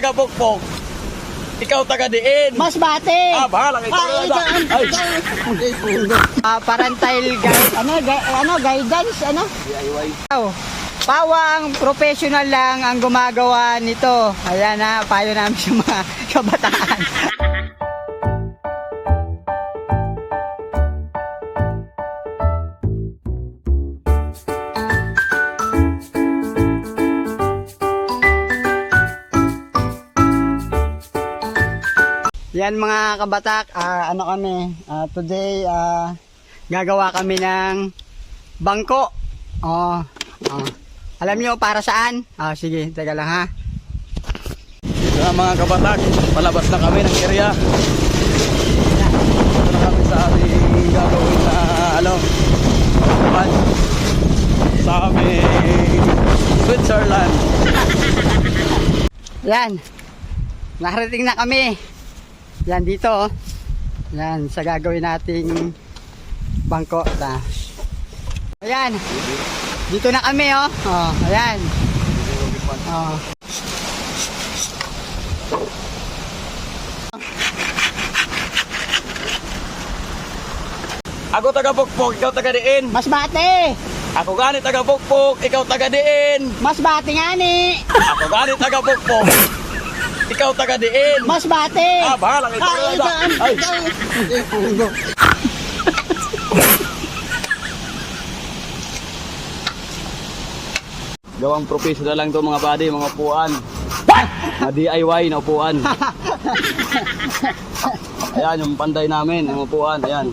taga Pokpok. Ikaw taga Diin. Masbate. Bahala kayo. Ay. Parental guidance, DIY. Pawa ang professional lang ang gumagawa nito. Ayan na, payo namin sa mga kabataan. Yan mga kabatak, today gagawa kami ng bangko. Alam nyo para saan? Sige, teka lang ha. Mga kabatak, palabas na kami ng area. Ito na kami sa aming gagawin na sa aming Switzerland. Yan. Nakarating na kami. Yan dito. Yan sa gagawin nating bangko. Ayan. Dito na kami ayan. Ako taga Pokpok, ikaw taga Diin. Masbate. Ako gani taga Pokpok, ikaw taga Diin. Masbate nga ni. Ako gani taga Pokpok. Ikaw taga Diin. Masbate. Bahala kayo. Ay. Gawang professional lang to mga buddy, mga upuan. Mga DIY na upuan. Ayan yung panday namin, yung upuan, ayan.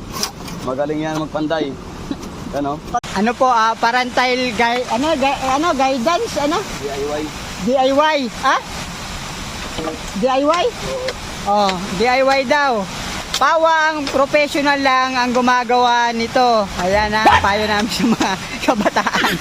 Magaling yan magpanday. Ano? Ano po, parental guidance, DIY. DIY, DIY? DIY daw. Pawa ang professional lang ang gumagawa nito. Ayan na, payo namin sa mga kabataan.